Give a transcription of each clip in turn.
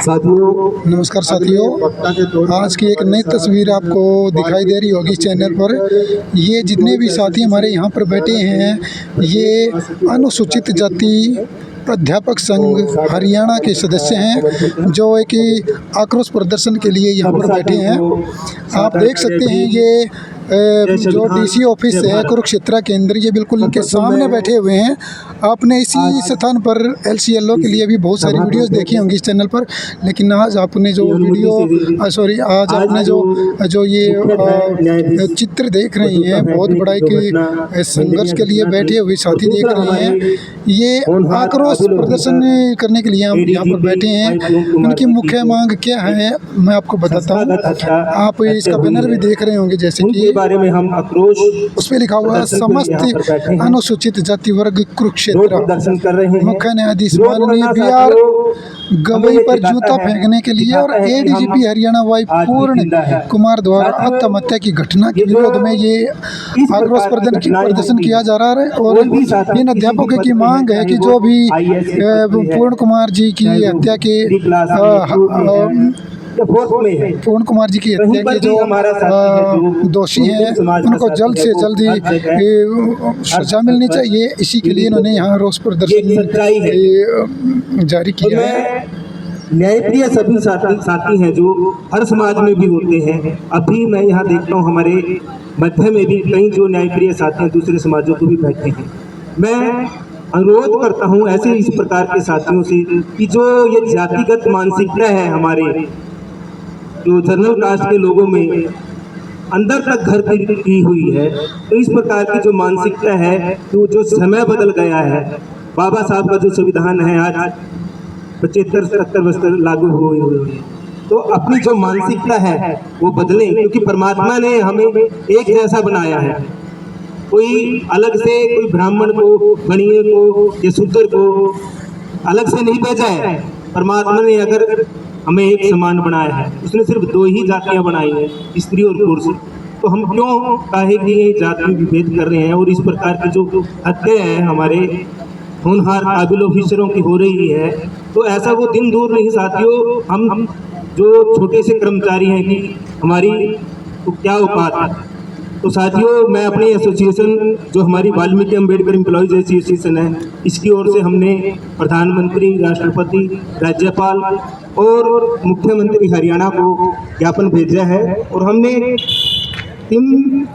साथियों नमस्कार साथियों, आज की एक नई तस्वीर आपको दिखाई दे रही होगी इस चैनल पर। ये जितने भी साथी हमारे यहाँ पर बैठे हैं, ये अनुसूचित जाति प्राध्यापक संघ हरियाणा के सदस्य हैं, जो एक आक्रोश प्रदर्शन के लिए यहाँ पर बैठे हैं। आप देख सकते हैं ये जो डीसी ऑफिस है कुरुक्षेत्र केंद्र, ये बिल्कुल इनके सामने बैठे हुए हैं। आपने इसी स्थान पर LCLO के लिए भी बहुत सारी वीडियोस देखी होंगी इस चैनल पर, लेकिन आज आपने जो आज आपने जो ये चित्र देख रहे हैं, बहुत बड़ा एक संघर्ष के लिए बैठे हुए साथी देख रहे हैं। ये आक्रोश प्रदर्शन करने के लिए हम यहाँ पर बैठे हैं। उनकी मुख्य मांग क्या है मैं आपको बताता हूँ। आप इसका बैनर भी देख रहे होंगे, जैसे कि बारे में हम आक्रोश उस पर लिखा हुआ है समस्त अनुसूचित जाति वर्ग कुरुक्षेत्र। दर्शन कर रहे हैं। मुख्य न्यायाधीश माननीय BR गवई पर जूता फेंकने के लिए और ADGP हरियाणा वाई पूर्ण कुमार द्वारा आत्महत्या की घटना के विरोध में ये आक्रोश प्रदर्शन किया जा रहा है। और इन अध्यापकों की मांग है कि जो भी पूर्ण कुमार जी की हत्या के पूर्ण कुमार जी की हत्या के जो दोषी हैं, उनको जल्द से जल्द सजा मिलनी चाहिए। इसी के लिए इन्होंने यहाँ रोष प्रदर्शन जारी किया है। न्यायप्रिय सभी साथी हैं जो हर समाज में भी होते हैं। अभी मैं यहाँ देखता हूँ हमारे मध्य में भी कई जो न्यायप्रिय साथी हैं दूसरे समाजों को भी बैठे हैं। मैं अनुरोध करता हूँ ऐसे इस प्रकार के साथियों से कि जो ये जातिगत मानसिकता है हमारे जो जनरल कास्ट के लोगों में अंदर तक घर की हुई है, तो इस प्रकार की जो मानसिकता है, तो जो समय बदल गया है, बाबा साहब का जो संविधान है आज 75-70 वर्ष लागू हुए हुए हैं, तो अपनी जो मानसिकता है वो बदलें, क्योंकि परमात्मा ने हमें एक जैसा बनाया है। कोई अलग से कोई ब्राह्मण को, गणिये को या शूद्र को अलग से नहीं भेजा है। परमात्मा ने अगर हमें एक समान बनाया है, उसने सिर्फ 2 ही जातियां बनाई हैं, स्त्री और पुरुष। तो हम क्यों काहे कि ये जाति विभेद कर रहे हैं। और इस प्रकार की जो हत्या है हमारे होनहार काबिल ऑफिसरों की हो रही है, तो ऐसा वो दिन दूर नहीं साथियों। हम जो छोटे से कर्मचारी हैं कि हमारी तो क्या औकात है। तो साथियों, मैं अपनी एसोसिएशन जो हमारी वाल्मीकि अम्बेडकर एम्प्लॉयज एसोसिएशन है, इसकी ओर से हमने प्रधानमंत्री, राष्ट्रपति, राज्यपाल और मुख्यमंत्री हरियाणा को ज्ञापन भेजा है। और हमने 3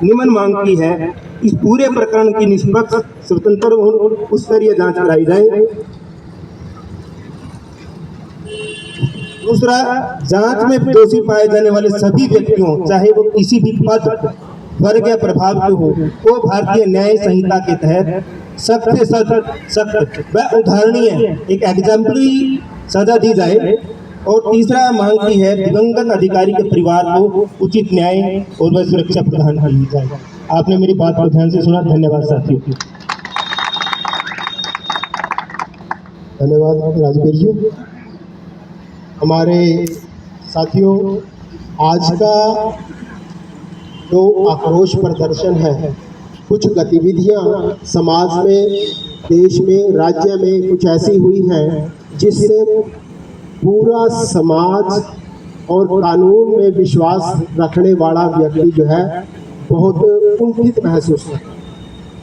निम्न मांग की है। इस पूरे प्रकरण की निष्पक्ष, स्वतंत्र और उच्च स्तरीय जांच कराई जाए। दूसरा, जांच में दोषी पाए जाने वाले सभी व्यक्तियों, चाहे वो किसी भी पद, वर्ग या प्रभाव के हो, तो भारतीय न्याय संहिता के तहत सख्त से सख्त व उदाहरणीय एक एग्जाम्पलरी सजा दी जाए। और तीसरा मांग की है दिवंगत अधिकारी के परिवार को उचित न्याय और व सुरक्षा प्रदान की जाए। आपने मेरी बात को ध्यान से सुना, धन्यवाद साथियों। धन्यवाद राजवीर जी। हमारे साथियों, आज का जो आक्रोश प्रदर्शन है, कुछ गतिविधियां समाज में, देश में, राज्य में कुछ ऐसी हुई हैं जिससे पूरा समाज और कानून में विश्वास रखने वाला व्यक्ति जो है बहुत कुंठित महसूस कर रहा है,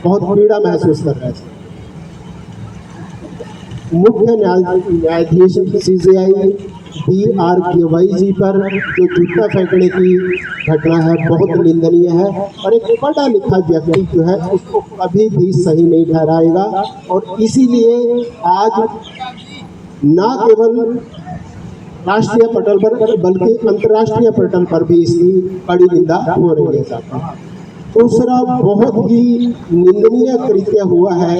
बहुत पीड़ा महसूस कर रहा है। मुख्य न्यायाधीश CJI BR गवई जी पर जो जूता फेंकने की घटना है बहुत निंदनीय है। और एक पढ़ा लिखा व्यक्ति जो है उसको कभी भी सही नहीं ठहराएगा। और इसीलिए आज न केवल राष्ट्रीय पटल पर बल्कि अंतर्राष्ट्रीय पटल पर भी इसकी कड़ी निंदा हो रही है। दूसरा बहुत ही निंदनीय कृत्य हुआ है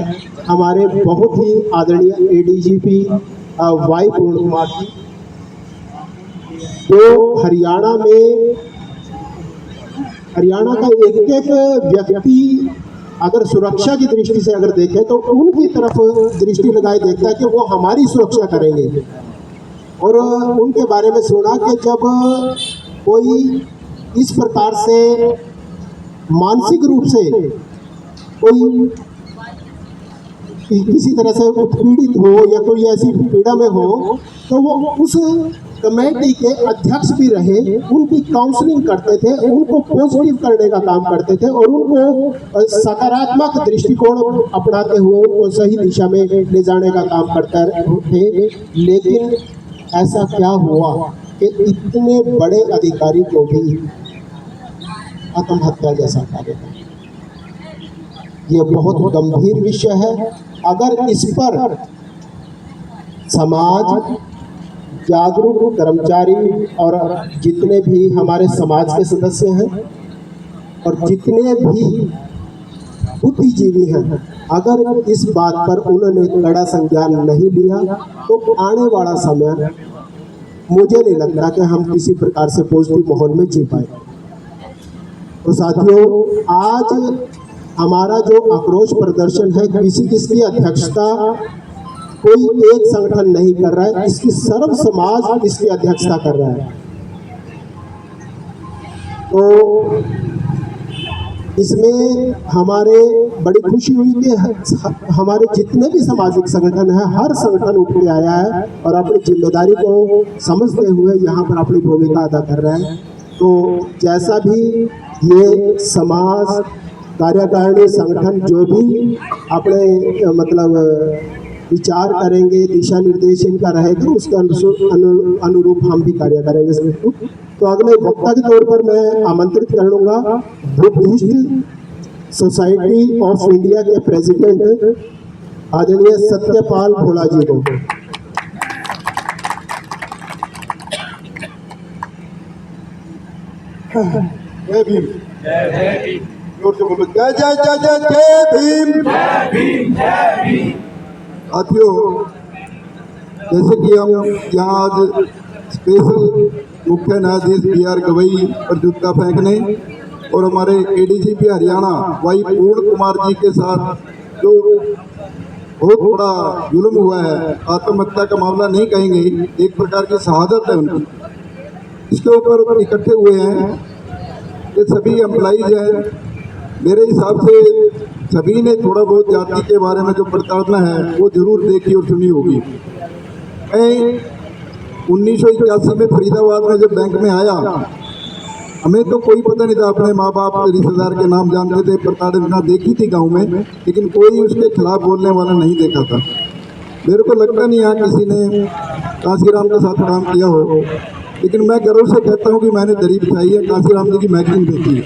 हमारे बहुत ही आदरणीय ADGP वाई पूर्ण कुमार जी, जो हरियाणा का एक व्यक्ति अगर सुरक्षा की दृष्टि से अगर देखें तो उनकी तरफ दृष्टि लगाए देखता है कि वो हमारी सुरक्षा करेंगे। और उनके बारे में सुना कि जब कोई इस प्रकार से मानसिक रूप से कोई किसी तरह से उत्पीड़ित हो या कोई ऐसी पीड़ा में हो, तो वो उस कमेटी के अध्यक्ष भी रहे, उनकी काउंसलिंग करते थे, उनको पॉजिटिव करने का काम करते थे और उनको सकारात्मक दृष्टिकोण अपनाते हुए उनको सही दिशा में ले जाने का काम करते थे। लेकिन ऐसा क्या हुआ कि इतने बड़े अधिकारी को भी आत्महत्या जैसा कार्य था। ये बहुत गंभीर विषय है। अगर इस पर समाज, जागरूक कर्मचारी और जितने भी हमारे समाज के सदस्य हैं और जितने भी बुद्धिजीवी हैं, अगर इस बात पर उन्होंने कड़ा संज्ञान नहीं लिया तो आने वाला समय मुझे नहीं लगता कि हम किसी प्रकार से पॉजिटिव माहौल में जी पाए। तो साथियों, आज हमारा जो आक्रोश प्रदर्शन है, किसकी अध्यक्षता कोई एक संगठन नहीं कर रहा है, इसकी सर्व समाज इसकी अध्यक्षता कर रहा है। तो इसमें हमारे बड़ी खुशी हुई कि हमारे जितने भी सामाजिक संगठन हैं, हर संगठन उठ के आया है और अपनी जिम्मेदारी को समझते हुए यहाँ पर अपनी भूमिका अदा कर रहा है। तो जैसा भी ये समाज, कार्यकारिणी, संगठन जो भी अपने मतलब विचार करेंगे, दिशा निर्देश इनका रहेगा, उसके अनुरूप हम भी कार्य करेंगे। तो अगले वक्ता के तौर पर मैं आमंत्रित कर लूँगा बुद्धिस्ट सोसाइटी ऑफ इंडिया के प्रेसिडेंट आदरणीय सत्यपाल भोला जी को। जय भीम। जोर से बोलो, जय जय जय जय जय भीम। साथियों, जैसे कि हम यहाँ आज स्पेशल मुख्य न्यायाधीश BR गवई पर जूता फेंकने और हमारे ADGP हरियाणा भाई पूर्ण कुमार जी के साथ जो बहुत बड़ा जुल्म हुआ है, आत्महत्या का मामला नहीं कहेंगे, एक प्रकार की शहादत है उनकी, इसके ऊपर इकट्ठे हुए हैं। ये सभी एम्प्लॉइज हैं। मेरे हिसाब से सभी ने थोड़ा बहुत जाति के बारे में जो प्रताड़ना है वो जरूर देखी और सुनी होगी। मैं 1981 में फरीदाबाद में जब बैंक में आया, हमें तो कोई पता नहीं था, अपने माँ बाप रिश्तेदार के नाम जानते थे, प्रताड़ना देखी थी गांव में, लेकिन कोई उसके खिलाफ बोलने वाला नहीं देखा था। मेरे को लगता नहीं यहाँ किसी ने कांसीराम के साथ काम किया हो, लेकिन मैं गर्व से कहता हूँ कि मैंने दरी बिछाई है, कांसीराम जी की मैगजीन देखी है।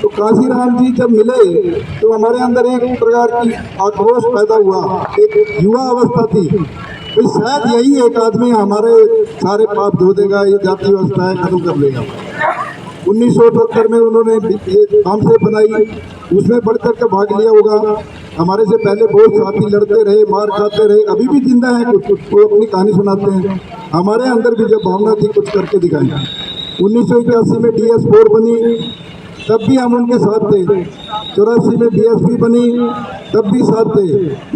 तो कांसीराम जी जब मिले तो हमारे अंदर एक प्रकार की आक्रोश पैदा हुआ, एक युवा अवस्था थी, तो शायद यही एक आदमी हमारे सारे पाप धो देगा, ये जाति व्यवस्था है खत्म कर देगा। 1978 में उन्होंने ये हमसे बनाई, उसमें बढ़ चढ़ कर भाग लिया होगा। हमारे से पहले बहुत साथी लड़ते रहे, मार खाते रहे, अभी भी जिंदा है, कुछ वो अपनी कहानी सुनाते हैं। हमारे अंदर भी जब भावना थी कुछ करके दिखाई। 1981 में DS4 बनी, तब भी हम उनके साथ थे। 84 में BSP बनी, तब भी साथ थे।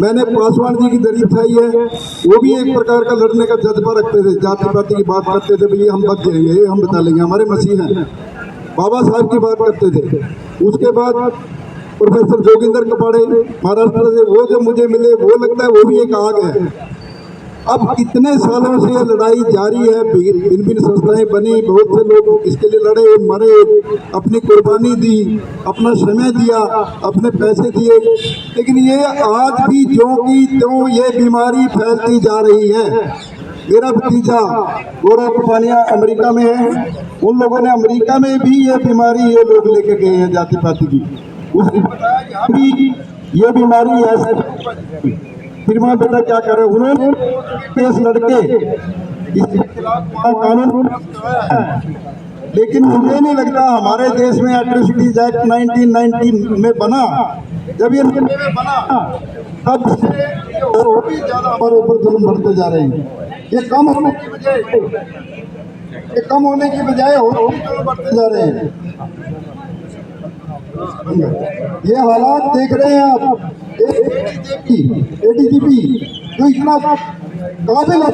मैंने पासवान जी की दरी बिछाई है, वो भी एक प्रकार का लड़ने का जज्बा रखते थे, जाति पाति की बात करते थे, भैया हम बच जाएंगे, हम बता लेंगे, हमारे मसीह हैं। बाबा साहब की बात करते थे। उसके बाद प्रोफेसर जोगिंदर कपाड़े महाराष्ट्र से, वो जो मुझे मिले वो लगता है वो भी एक आग है। अब इतने सालों से लड़ाई जारी है, भिन्न भिन्न संस्थाएं बनी, बहुत से लोग इसके लिए लड़े, मरे, अपनी कुर्बानी दी, अपना समय दिया, अपने पैसे दिए, लेकिन ये आज भी ज्यों की त्यों ये बीमारी फैलती जा रही है। मेरा भतीजा गौरव कुपानिया अमेरिका में है, उन लोगों ने अमेरिका में भी ये बीमारी ये लोग लेके गए हैं जाति पाति की, उसने बताया यहाँ भी ये बीमारी ऐसे। फिर वहाँ बेटा क्या करे, उन्होंने केस लड़के इसके खिलाफ कानून, लेकिन मुझे नहीं लगता हमारे देश में एट्रोसिटीज एक्ट 1990 में बना, जब ये बना तब और भी ज्यादा हमारे ऊपर जुल्म बढ़ते जा रहे हैं। ये कम होने की बजाय और भी जुल्म बढ़ते जा रहे हैं। ये हालात देख रहे हैं आप। ADGP जो इतना काबिल है,